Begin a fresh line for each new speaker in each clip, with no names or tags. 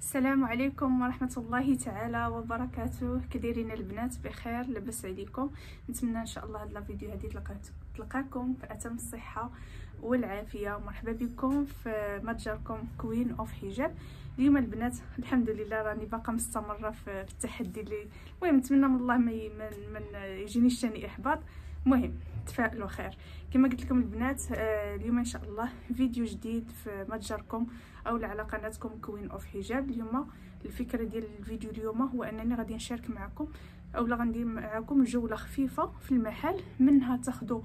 السلام عليكم ورحمة الله تعالى وبركاته. كديرين البنات؟ بخير؟ لاباس عليكم؟ نتمنى ان شاء الله هاد الفيديو هادي تلقاكم في اتم الصحة والعافية. مرحبا بكم في متجركم كوين اوف حجاب. اليوم البنات الحمد لله راني باقا مستمرة في التحدي اللي المهم نتمنى من الله ما يجينيش ثاني احباط. المهم تفائلوا خير. كما قلت لكم البنات اليوم ان شاء الله فيديو جديد في متجركم او على قناتكم كوين اوف حجاب. اليوم الفكره ديال الفيديو اليوم هو انني غادي نشارك معكم او غندير معكم جوله خفيفه في المحل، منها تاخذوا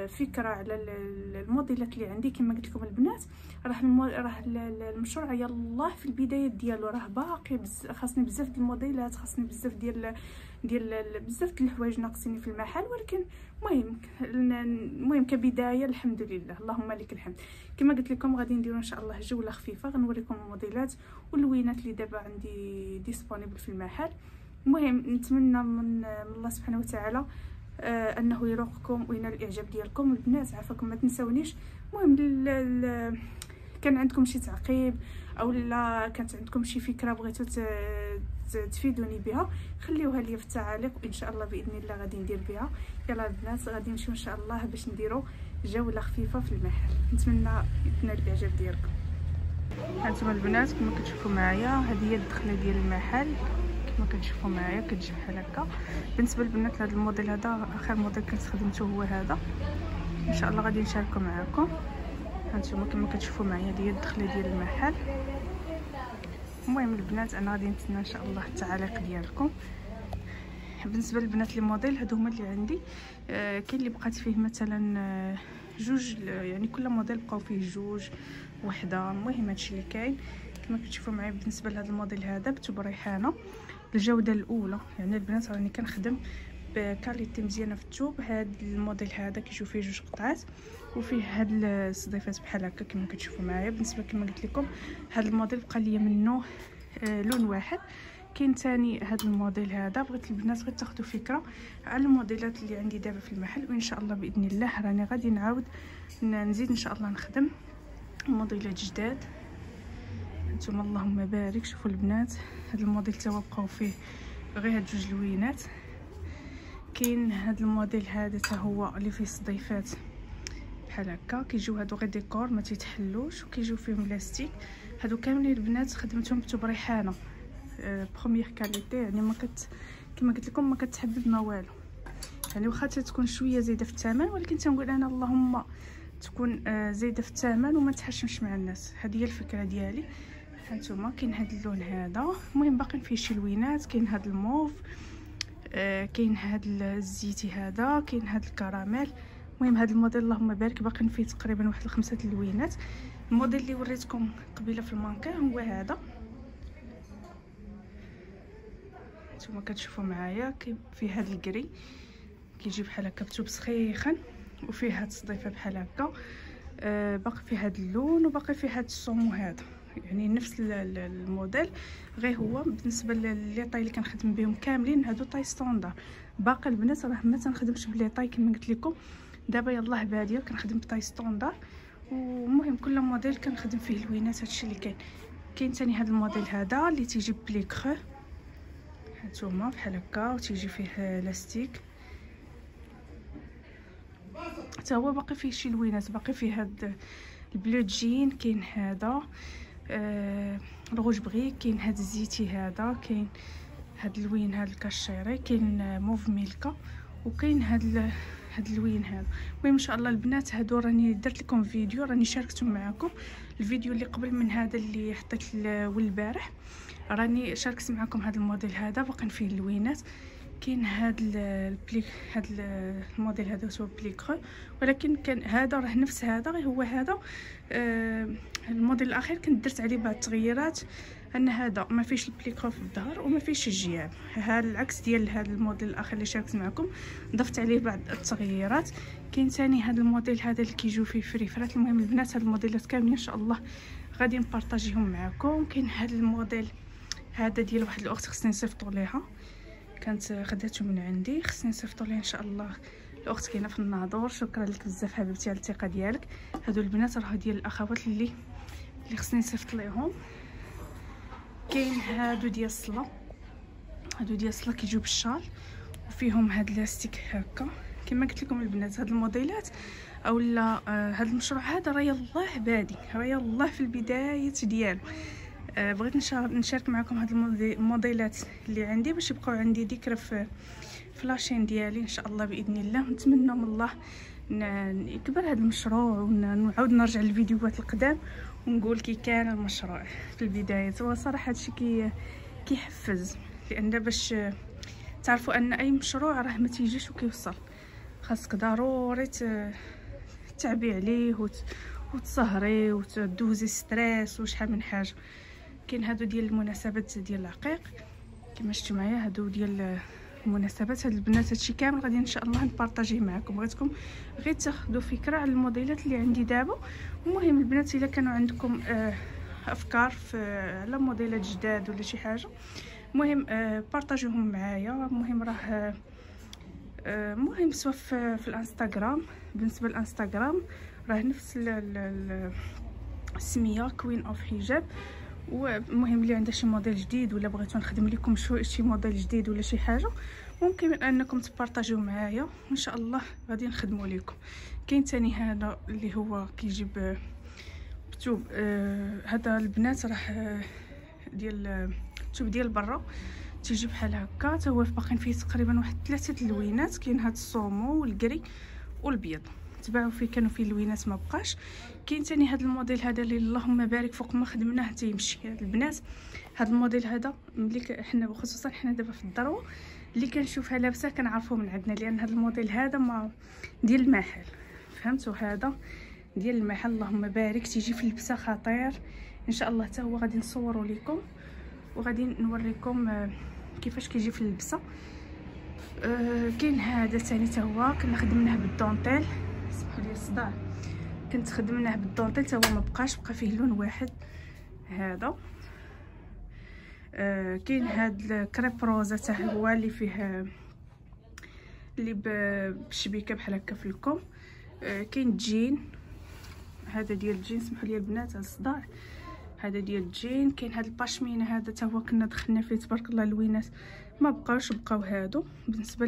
فكره على الموديلات اللي عندي. كما قلت لكم البنات راه المشروع يلاه في البدايات ديالو، راه باقي خاصني بزاف ديال الموديلات، خاصني بزاف ديال بزاف د الحوايج ناقصيني في المحل، ولكن المهم كبدايه الحمد لله اللهم لك الحمد. كما قلت لكم غادي نديروا ان شاء الله جوله خفيفه، غنوريكم الموديلات واللوينات اللي دابا عندي ديسپونيبل في المحل. المهم نتمنى من الله سبحانه وتعالى انه يروقكم وينال الاعجاب ديالكم البنات. عافاكم ما تنساونيش. المهم كان عندكم شي تعقيب او لا كانت عندكم شي فكره بغيتوا تفيدوني بها، خليوها لي في التعاليق وان شاء الله باذن الله غادي ندير بها. يلا البنات غادي نمشيو ان شاء الله باش نديروا جوله خفيفه في المحل، نتمنى ينال الاعجاب ديالكم. هانتوما البنات كما كتشوفوا معايا هذه هي الدخله ديال المحل، كما كتشوفوا معايا كتجي بحال هكا. بالنسبه للبنات هذا الموديل هذا اخر موديل كنت خدمته هو هذا، ان شاء الله غادي نشاركه معكم. هانتوما كما كتشوفوا معايا هذه هي الدخله ديال المحل. المهم البنات انا غادي نتسنى ان شاء الله التعاليق ديالكم. بالنسبه للبنات لي موديل هادو هما اللي عندي، كاين اللي بقات فيه مثلا جوج، يعني كل موديل بقاو فيه جوج وحده. المهم هادشي اللي كاين. كما كتشوفوا معايا بالنسبه لهذا الموديل هذا بتوب ريحانه الجوده الاولى، يعني البنات راني كنخدم بكاليتي مزيانه في الثوب. هذا الموديل هذا كيجيو فيه جوج قطعات وفيه هاد الصديفات بحال هكا كما كتشوفوا معايا. بالنسبه كما قلت لكم هذا الموديل بقى لي منه لون واحد. كاين ثاني هذا الموديل هذا. بغيت البنات غير تاخذوا فكره على الموديلات اللي عندي دابا في المحل، وان شاء الله باذن الله راني غادي نعاود نزيد ان شاء الله نخدم موديلات جداد. انتم اللهم بارك. شوفوا البنات هذا الموديل تا هو بقاو فيه غير هاد جوج لوينات. كاين هذا الموديل هذا تا هو اللي فيه صديفات بحال هكا، كيجيو هادو غير ديكور ما تيتحلوش وكيجيو فيهم لاستيك. هادو كاملين البنات خدمتهم بتوب ريحانه بروميير كاليتي، يعني كما قلت لكم ما كتحبب ما والو، يعني واخا تكون شويه زايده في الثمن، ولكن تنقول انا اللهم تكون زايده في الثمن وما تحشمش مع الناس. هذه هي الفكره ديالي. هانتوما كاين هذا اللون هذا. المهم باقيين فيه شي لوينات. كاين هذا الموف، كاين هذا الزيتي هذا، كاين هذا الكراميل. المهم هذا الموديل اللهم بارك باقيين فيه تقريبا واحد 5 اللوينات. الموديل اللي وريتكم قبيله في المانكان هو هذا. نتوما كتشوفوا معايا فيه هذا الكري كيجي بحال هكا بتوب سخيخن، وفيه هاد الصديفه بحال هكا. باقي فيه هذا اللون وباقي فيه هذا الصومو هذا، يعني نفس الموديل، غير هو بالنسبه لي طاي اللي كنخدم بهم كاملين هادو طاي ستوندار. باقي البنات راه ما تنخدمش بلي طاي كما قلت لكم، دابا يلاه باديه كنخدم بطاي ستوندار. ومهم كل موديل كنخدم فيه لوينات. هادشي اللي كاين. كاين ثاني هذا الموديل هذا اللي تيجي بلي كرو هانتوما بحال هكا وتيجي فيه لاستيك، حتى هو باقي فيه شي لوينات. باقي فيه هاد البلو جين، كاين هذا الروج بغي، كاين هاد الزيتي هذا، كاين هاد اللوين هاد الكاشيري، كاين موف ميلكا، وكاين هاد اللوين هذا. المهم ان شاء الله البنات هادو راني درت لكم فيديو، راني شاركتهم معكم. الفيديو اللي قبل من هذا اللي حطيت والبارح راني شاركت معكم هذا الموديل هذا باقيين فيه اللوينات. كاين هذا البليك، هذا الموديل هذا هو بليكرو، ولكن كان هذا راه نفس هذا، غير هو هذا الموديل الاخير كنت درت عليه بعض التغييرات، ان هذا ما فيش البليكرو في الظهر وما فيش الجياب، هذا العكس ديال هذا الموديل الاخر اللي شاركت معكم، ضفت عليه بعض التغييرات. كاين ثاني هذا الموديل هذا اللي كيجيو فيه فريفرات. المهم البنات هاد الموديلات كاملين ان شاء الله غادي نبارطاجيهم معكم. كاين هذا الموديل هذا ديال واحد الاخت خصني نصيفطو ليها، كانت خداتو من عندي، خصني نصيفطو ليها ان شاء الله. الاخت كاينه في الناظور. شكرا لك بزاف حبيبتي على الثقه ديالك. هادو البنات راه ديال الاخوات اللي خصني نصيفط ليهم. كاين هادو ديال الصله، هادو ديال الصله كيجيو بالشال وفيهم هاد لاستيك هكا. كما قلت لكم البنات هاد الموديلات اولا هاد المشروع هذا راه يلاه بادي، راه يلاه في البدايه ديالو. بغيت نشارك معكم هاد الموديلات اللي عندي باش يبقاو عندي ذكرى في لاشين ديالي ان شاء الله باذن الله. نتمنى من الله يكبر هذا المشروع ونعاود نرجع للفيديوهات القدام ونقول كي كان المشروع في البدايه. هو صراحه هادشي كيحفز، لان باش تعرفوا ان اي مشروع راه ما تيجيش وكيوصل، خاصك ضروري تعبي عليه وتسهري وتدوزي ستريس وشحال من حاجه. كاين هادو ديال المناسبات ديال العقيق كما شفتوا معايا، هادو ديال المناسبات. هاد البنات هادشي كامل غادي ان شاء الله نبارطاجيه معكم، بغيتكم غير تاخذوا فكره على الموديلات اللي عندي دابا. المهم البنات الا كانوا عندكم افكار على موديلات جداد ولا شي حاجه، المهم بارطاجوهم معايا. المهم راه مهم سواء في الانستغرام. بالنسبه للانستغرام راه نفس السميه كوين اوف حجاب. والمهم اللي عنده شي موديل جديد ولا بغيتو نخدم لكم شي موديل جديد ولا شي حاجه، ممكن انكم تبارطاجيو معايا وان شاء الله غادي نخدموا لكم. كاين تاني هذا اللي هو كيجيب بتوب، هذا البنات راه ديال التوب ديال برا، تيجي بحال هكا. حتى هو باقيين فيه تقريبا واحد 3 اللوينات. كاين هاد الصومو والكري والبيض، تباعوا فيه كانوا فيه اللوينات ما بقاش. كاين تاني هاد الموديل هذا اللي اللهم بارك فوق ما خدمناه تيمشي. هاد البنات هاد الموديل هذا ملي حنا خصوصا حنا دابا في الذروه اللي كنشوفها لابسه كنعرفوا من عندنا، لان هاد الموديل هذا ما ديال المحل، فهمتوا؟ هذا ديال المحل اللهم بارك، تيجي في اللبسه خطير ان شاء الله. حتى هو غادي نصوروا لكم وغادي نوريكم كيفاش كيجي في اللبسه. كاين هذا ثاني حتى هو كنا خدمناه بالدونتيل، سمحوا لي الصداع، كنت خدمناه بالدونتيل حتى هو ما بقاش، بقى فيه لون واحد هذا. كاين هاد الكريب روزا حتى هو اللي فيه اللي بشبيكه بحال هكا في الكم. كاين جين، هذا ديال الجين، سمحوا لي البنات على الصداع، هذا ديال الجين. كاين هذا الباشمين هذا حتى هو كنا دخلنا فيه تبارك الله اللوينات ما بقاوش، بقاو هادو. بالنسبه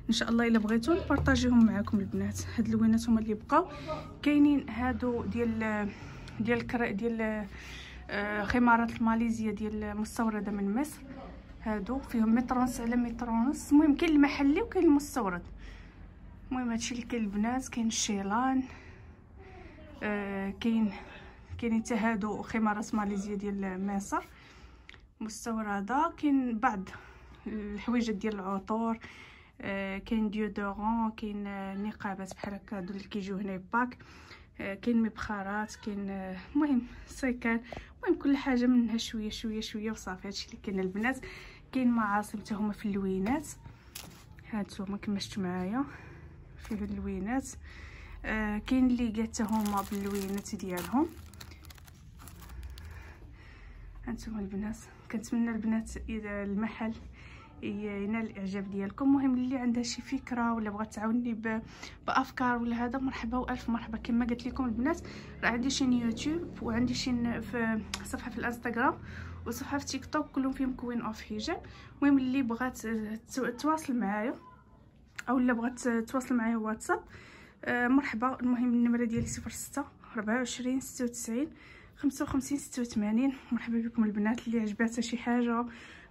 ان شاء الله الا بغيتو نبارطاجيهم معكم البنات. هاد اللوينات هما اللي بقاو. كاينين هادو ديال خمارات الماليزيه ديال مستورده من مصر، هادو فيهم متر ونص على متر ونص. المهم كاين المحلي وكاين المستورد. المهم هادشي اللي كاين البنات. كاين الشيلان، كاين حتى هادو خمارات ماليزيه ديال مصر مستورده. كاين بعض الحويجات ديال العطور، كاين ديودورون، كاين نقابات بحال هكا هادو اللي كيجيو هنا باك، كاين مبخرات، كاين المهم سيكان، المهم كل حاجه منها شويه شويه شويه وصافي. هادشي اللي كاين البنات. كاين معاصم حتى هما في اللوينات، هانتوما كما شفتوا معايا في اللوينات. كاين اللي قات هما باللوينات ديالهم. هانتوما البنات. كنتمنى البنات اذا المحل ينال الاعجاب ديالكم. المهم اللي عندها شي فكره ولا بغات تعاوني بافكار ولا هذا، مرحبا والف مرحبا. كما قلت لكم البنات راه عندي شي يوتيوب وعندي شي في صفحه في الانستغرام وصفحه في تيك توك، كلهم فيهم كوين اوف حجاب. المهم اللي بغات تواصل معايا او اللي بغات تواصل معايا واتساب مرحبا. المهم النمره ديالي 06 24 96 55 86. مرحبا بكم البنات. اللي عجباتها شي حاجه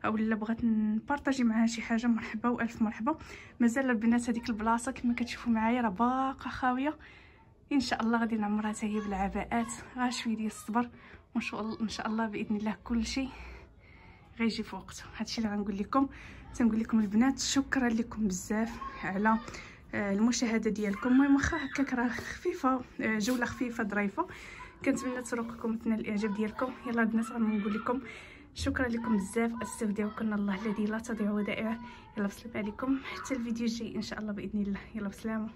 او اللي بغات نبارطاجي معاها شي حاجه مرحبا والف مرحبا. مازال البنات هذيك البلاصه كما كتشوفوا معايا راه باقا خاويه، ان شاء الله غادي نعمرها حتى هي بالعباءات. غير شويه ديال الصبر وان شاء الله باذن الله كل شيء غيجي في وقته. هادشي اللي غنقول لكم. تنقول لكم البنات شكرا لكم بزاف على المشاهده ديالكم. المهم واخا هكاك راه خفيفه، جوله خفيفه ظريفه، كنتمنى تروقكم وتنال الاعجاب ديالكم. يلا البنات غنقول لكم شكرا لكم بزاف. استودعكم الله الذي لا تضيع ودائعه. يلا بسلام عليكم حتى الفيديو الجاي ان شاء الله باذن الله. يلا بسلامه.